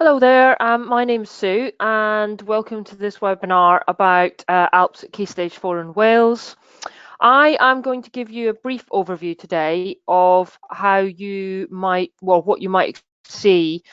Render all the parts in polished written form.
Hello there, my name's Sue and welcome to this webinar about ALPS at Key Stage 4 in Wales. I am going to give you a brief overview today of how you might, what you might see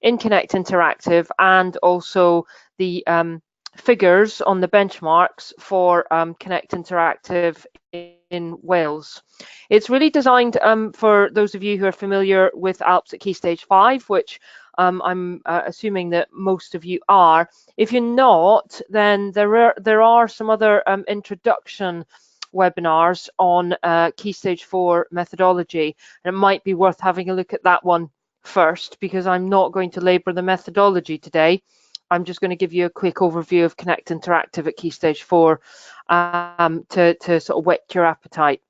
in Connect Interactive and also the figures on the benchmarks for Connect Interactive in Wales. It's really designed for those of you who are familiar with ALPS at Key Stage 5, which I'm assuming that most of you are. If you're not, then there are some other introduction webinars on Key Stage 4 methodology, and it might be worth having a look at that one first, because I'm not going to labour the methodology today. I'm just going to give you a quick overview of Connect Interactive at Key Stage 4 to sort of whet your appetite.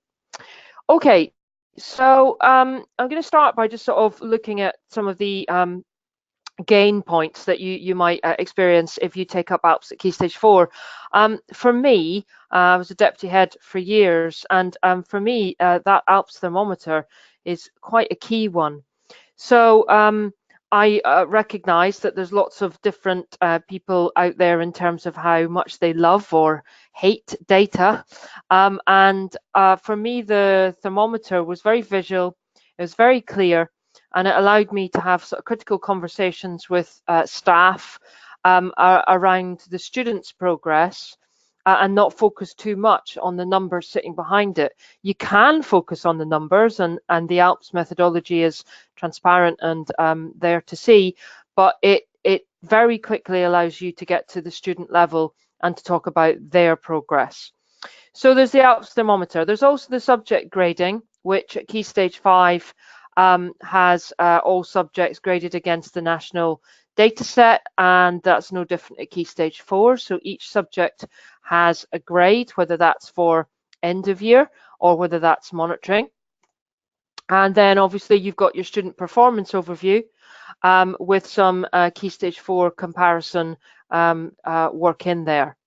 Okay, so I'm going to start by just sort of looking at some of the gain points that you might experience if you take up ALPS at Key Stage 4. For me, I was a deputy head for years, and for me, that ALPS thermometer is quite a key one. So I recognise that there's lots of different people out there in terms of how much they love or hate data. And for me, the thermometer was very visual, it was very clear, and it allowed me to have sort of critical conversations with staff around the students' progress and not focus too much on the numbers sitting behind it. You can focus on the numbers, and the ALPS methodology is transparent and there to see, but it very quickly allows you to get to the student level and to talk about their progress. So there's the ALPS thermometer. There's also the subject grading, which at Key Stage 5 has all subjects graded against the national dataset, and that's no different at Key Stage 4. So each subject has a grade, whether that's for end of year or whether that's monitoring. And then obviously you've got your student performance overview with some Key Stage 4 comparison work in there.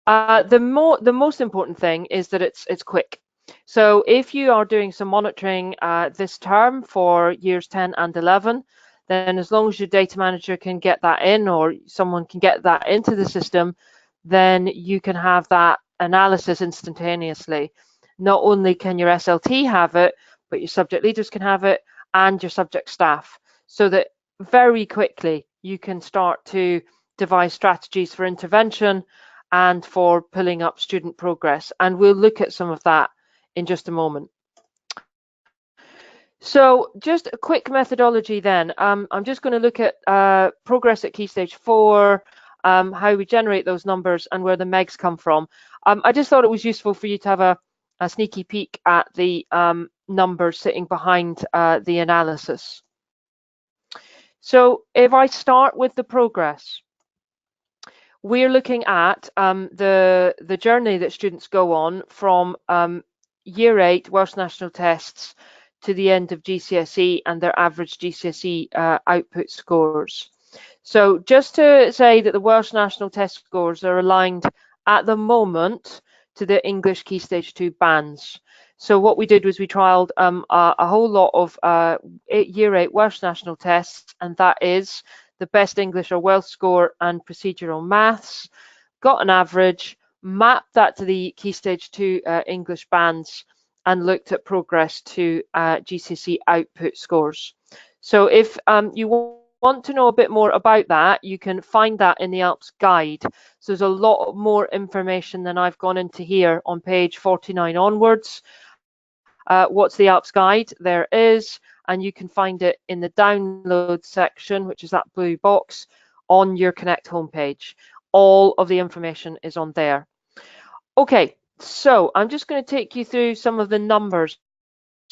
The most important thing is that it's quick. So if you are doing some monitoring this term for years 10 and 11, then as long as your data manager can get that in, or someone can get that into the system, then you can have that analysis instantaneously. Not only can your SLT have it, but your subject leaders can have it, and your subject staff, so that very quickly you can start to devise strategies for intervention and for pulling up student progress. And we'll look at some of that in just a moment. So just a quick methodology then. I'm just going to look at progress at Key Stage 4, how we generate those numbers and where the megs come from. I just thought it was useful for you to have a sneaky peek at the numbers sitting behind the analysis. So if I start with the progress, we're looking at the journey that students go on from Year 8 Welsh National Tests to the end of GCSE and their average GCSE output scores. So just to say that the Welsh National Test scores are aligned at the moment to the English Key Stage 2 bands. So what we did was we trialled a whole lot of Year 8 Welsh National Tests, and that is the best English or Welsh score and procedural maths, got an average, mapped that to the Key Stage 2 English bands, and looked at progress to GCSE output scores. So if you want to know a bit more about that, you can find that in the ALPS guide. So there's a lot more information than I've gone into here on page 49 onwards. What's the ALPS guide? There is, and you can find it in the download section, which is that blue box on your Connect homepage. All of the information is on there. Okay, so I'm just going to take you through some of the numbers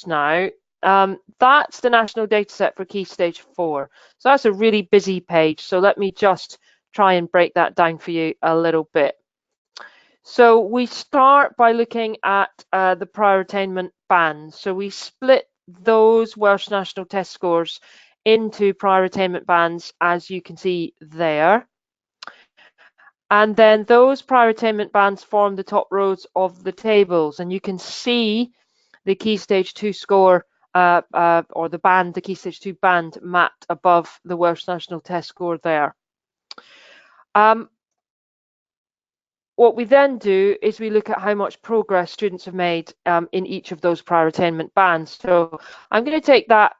now. That's the national data set for Key Stage 4. So that's a really busy page. So let me just try and break that down for you a little bit. So we start by looking at the prior attainment bands. So we split those Welsh National Test scores into prior attainment bands, as you can see there. And then those prior attainment bands form the top rows of the tables, and you can see the Key Stage 2 score or the band, the Key Stage 2 band, mapped above the Welsh National Test score there. What we then do is we look at how much progress students have made in each of those prior attainment bands. So I'm going to take that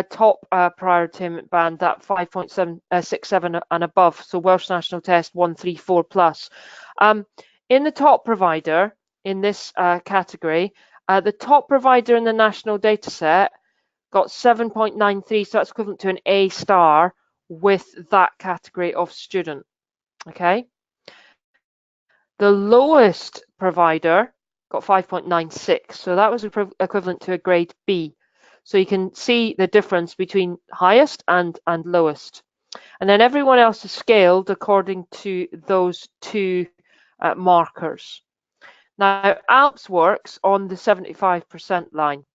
top prior attainment band, that 5.67 and above, so Welsh National Test 134 plus. In the top provider in this category, the top provider in the national dataset got 7.93, so that's equivalent to an A star with that category of student. Okay. The lowest provider got 5.96, so that was equivalent to a grade B. So you can see the difference between highest and lowest. And then everyone else is scaled according to those two markers. Now, ALPS works on the 75% line.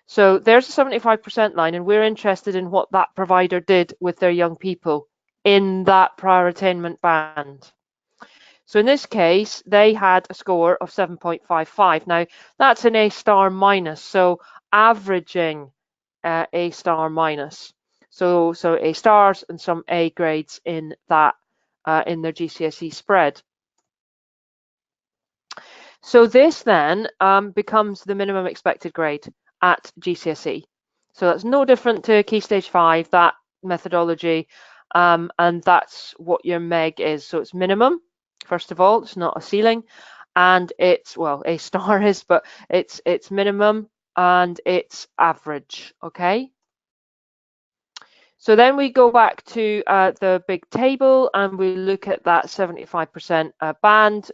So there's a 75% line, and we're interested in what that provider did with their young people in that prior attainment band. So in this case, they had a score of 7.55. Now, that's an A star minus, so averaging A star minus. So A stars and some A grades in that in their GCSE spread. So this then becomes the minimum expected grade at GCSE. So that's no different to Key Stage 5, that methodology, and that's what your MEG is. So it's minimum. First of all, it's not a ceiling, and it's, well, A star is, but it's minimum and it's average. Okay. So then we go back to the big table and we look at that 75% band,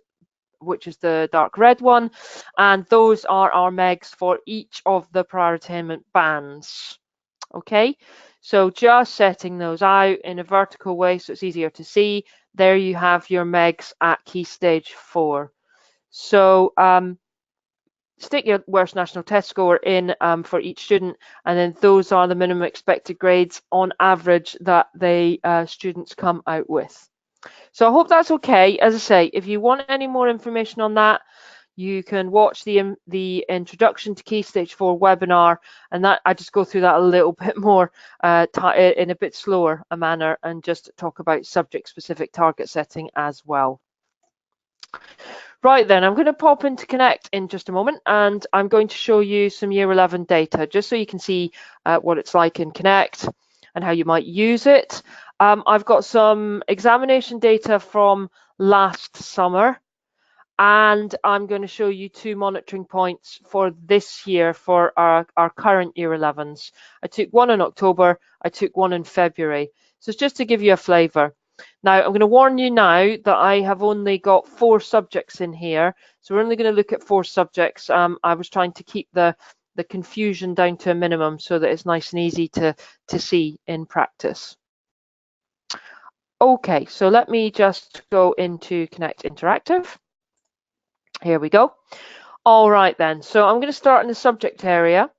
which is the dark red one, and those are our MEGs for each of the prior attainment bands. Okay, so just setting those out in a vertical way so it's easier to see. There you have your MEGs at Key Stage 4. So stick your Welsh National Test score in for each student, and then those are the minimum expected grades on average that the students come out with. So I hope that's okay. As I say, if you want any more information on that, you can watch the introduction to Key Stage 4 webinar, and that I just go through that a little bit more in a bit slower a manner and just talk about subject-specific target setting as well. Right then, I'm going to pop into Connect in just a moment, and I'm going to show you some Year 11 data, just so you can see what it's like in Connect and how you might use it. I've got some examination data from last summer, and I'm going to show you 2 monitoring points for this year for our current Year 11s. I took one in October, I took one in February. So it's just to give you a flavour. Now, I'm going to warn you now that I have only got 4 subjects in here. So we're only going to look at 4 subjects. I was trying to keep the confusion down to a minimum so that it's nice and easy to see in practice. Okay, so let me just go into Connect Interactive. Here we go. All right then, so I'm going to start in the subject area,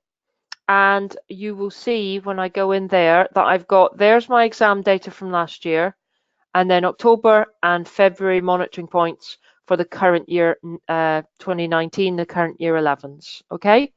and you will see when I go in there that I've got, there's my exam data from last year, and then October and February monitoring points for the current year 2019, the current Year 11s. Okay,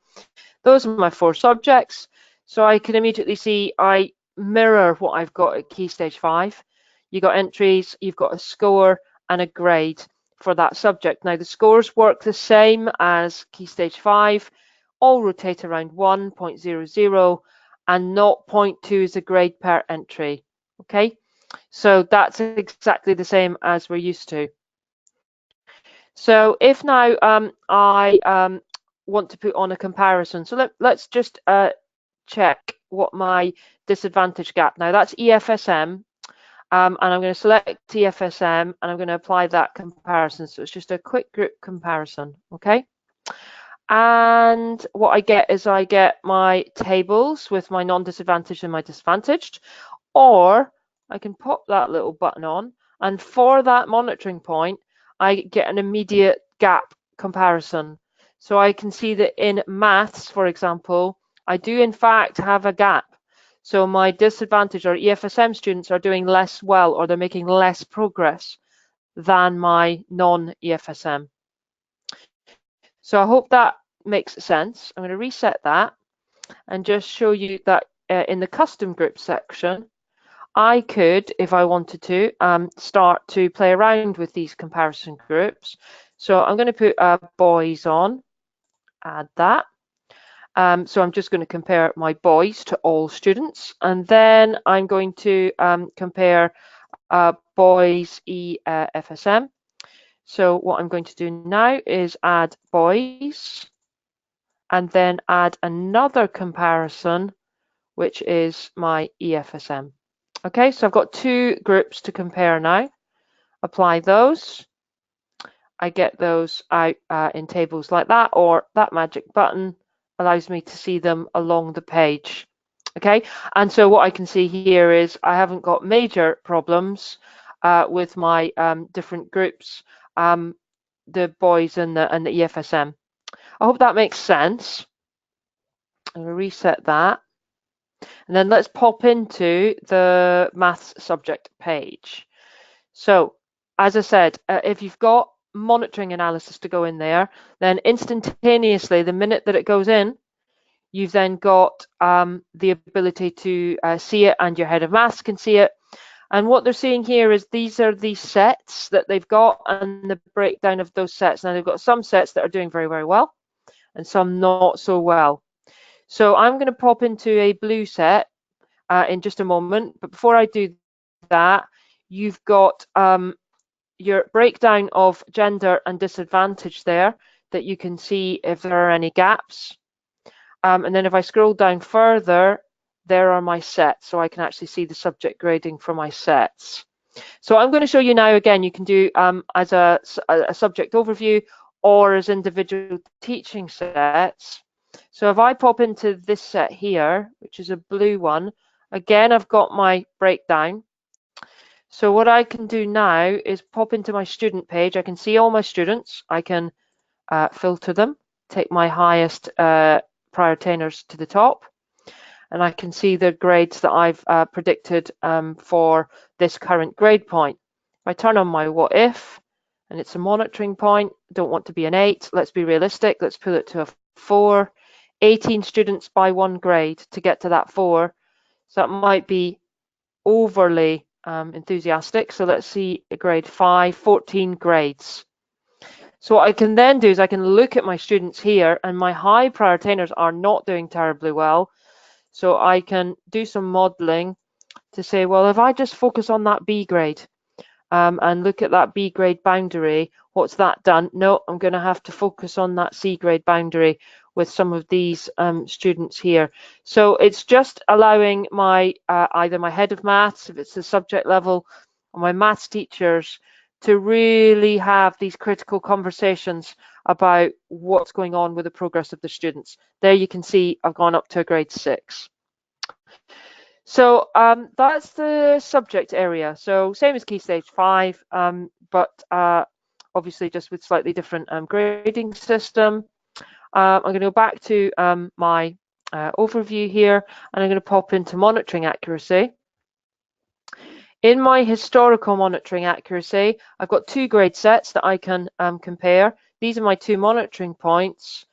those are my 4 subjects. So I can immediately see I mirror what I've got at Key Stage 5. You've got entries, you've got a score and a grade for that subject. Now the scores work the same as Key Stage 5, all rotate around 1.00, and 0.2 is a grade per entry. Okay, so that's exactly the same as we're used to. So if now I want to put on a comparison, so let's just check what my disadvantage gap. Now that's EFSM. And I'm going to select EFSM and I'm going to apply that comparison. So it's just a quick group comparison, okay? And what I get is I get my tables with my non-disadvantaged and my disadvantaged, or I can pop that little button on, and for that monitoring point, I get an immediate gap comparison. So I can see that in maths, for example, I do in fact have a gap. So my disadvantaged or EFSM students are doing less well, or they're making less progress than my non-EFSM. So I hope that makes sense. I'm going to reset that. and just show you that in the custom group section, I could, if I wanted to, start to play around with these comparison groups. So I'm going to put boys on, add that. So I'm just going to compare my boys to all students, and then I'm going to compare boys FSM. So what I'm going to do now is add boys, and then add another comparison, which is my EFSM. Okay, so I've got two groups to compare now. Apply those. I get those out in tables like that, or that magic button allows me to see them along the page. Okay, and so what I can see here is I haven't got major problems with my different groups, the boys and the EFSM. I hope that makes sense. I'm going to reset that. And then let's pop into the maths subject page. So, as I said, if you've got monitoring analysis to go in there, then instantaneously, the minute that it goes in, you've then got the ability to see it, and your head of maths can see it. And what they're seeing here is these are the sets that they've got and the breakdown of those sets. Now, they've got some sets that are doing very, very well and some not so well. So I'm going to pop into a blue set in just a moment. But before I do that, you've got your breakdown of gender and disadvantage there that you can see if there are any gaps. And then if I scroll down further, there are my sets. So I can actually see the subject grading for my sets. So I'm going to show you now, again, you can do as a subject overview or as individual teaching sets. So if I pop into this set here, which is a blue one, again, I've got my breakdown. So what I can do now is pop into my student page. I can see all my students. I can filter them, take my highest prior attainers to the top, and I can see the grades that I've predicted for this current grade point. If I turn on my what if, and it's a monitoring point, don't want to be an 8, let's be realistic, let's pull it to a 4. 18 students by 1 grade to get to that 4. So that might be overly enthusiastic. So let's see a grade 5, 14 grades. So what I can then do is I can look at my students here, and my high prior attainers are not doing terribly well. So I can do some modeling to say, well, if I just focus on that B grade and look at that B grade boundary, what's that done? No, I'm going to have to focus on that C grade boundary with some of these students here. So it's just allowing my either my head of maths, if it's the subject level, or my maths teachers to really have these critical conversations about what's going on with the progress of the students. There you can see I've gone up to a grade 6. So that's the subject area. So same as Key Stage 5, but obviously just with slightly different grading system. I'm going to go back to my overview here, and I'm going to pop into monitoring accuracy. In my historical monitoring accuracy, I've got 2 grade sets that I can compare. These are my 2 monitoring points,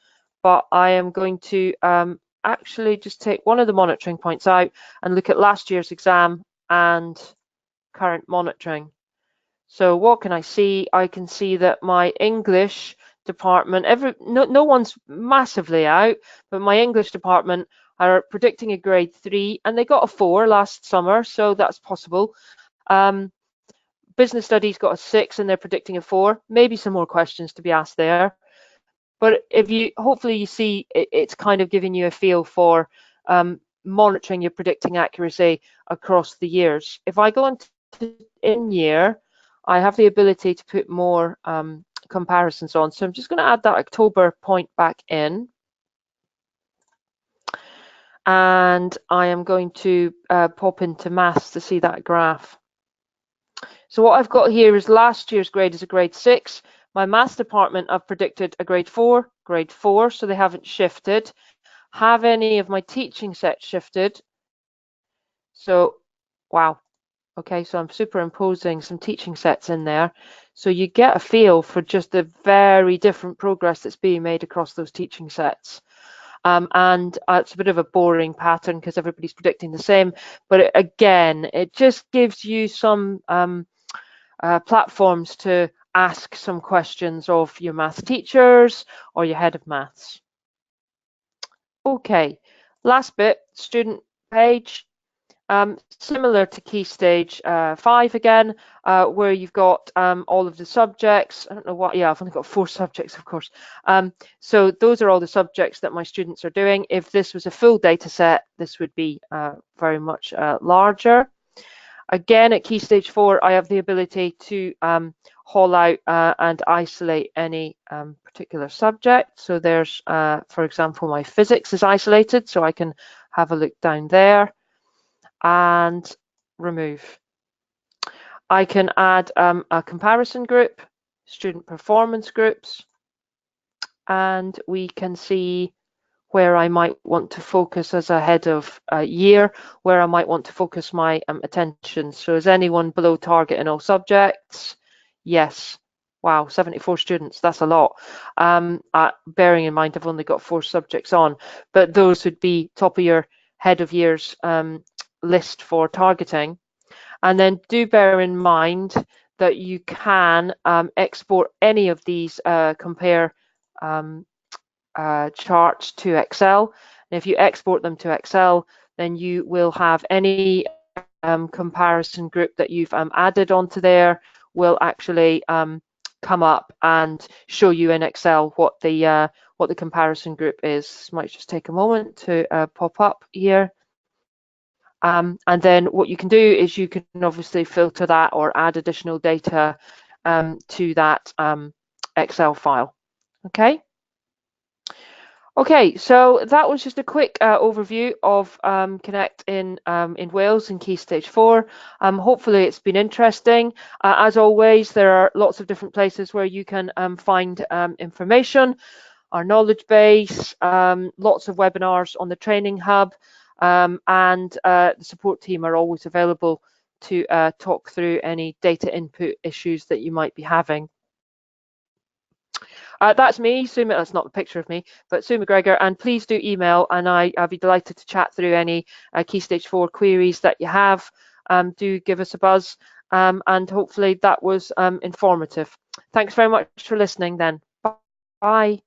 but I am going to actually just take one of the monitoring points out and look at last year's exam and current monitoring. So what can I see? I can see that my English department, no one's massively out, but my English department are predicting a grade 3, and they got a 4 last summer, so that's possible. Business studies got a 6 and they're predicting a 4. Maybe some more questions to be asked there. But if you, hopefully you see, it's kind of giving you a feel for monitoring your predicting accuracy across the years. If I go into in year, I have the ability to put more comparisons on. So I'm just going to add that October point back in. And I am going to pop into maths to see that graph. So what I've got here is last year's grade is a grade 6. My maths department, I've predicted a grade 4, so they haven't shifted. Have any of my teaching sets shifted? So, wow. Okay, so I'm superimposing some teaching sets in there. So you get a feel for just the very different progress that's being made across those teaching sets. and it's a bit of a boring pattern because everybody's predicting the same, but again, it just gives you some platforms to ask some questions of your maths teachers or your head of maths. Okay, last bit, student page. Similar to Key Stage 5 again, where you've got all of the subjects. I don't know what, yeah, I've only got 4 subjects, of course. So those are all the subjects that my students are doing. If this was a full data set, this would be very much larger. Again, at Key Stage 4, I have the ability to haul out and isolate any particular subject. So there's, for example, my physics is isolated, so I can have a look down there and remove. I can add a comparison group, student performance groups, and we can see where I might want to focus as a head of year, where I might want to focus my attention. So is anyone below target in all subjects? Yes. Wow, 74 students, that's a lot. Bearing in mind I've only got 4 subjects on, but those would be top of your head of years list for targeting. And then do bear in mind that you can export any of these compare charts to Excel. And if you export them to Excel, then you will have any comparison group that you've added onto there will actually come up and show you in Excel what the comparison group is. This might just take a moment to pop up here. And then what you can do is you can obviously filter that or add additional data to that Excel file. Okay. Okay, so that was just a quick overview of Connect in Wales in Key Stage 4. Hopefully it's been interesting. As always, there are lots of different places where you can find information, our knowledge base, lots of webinars on the Training Hub, and the support team are always available to talk through any data input issues that you might be having. That's me, Sue. That's not a picture of me, but Sue McGregor. And please do email, and I'll be delighted to chat through any Key Stage 4 queries that you have. Do give us a buzz, and hopefully that was informative. Thanks very much for listening then. Bye.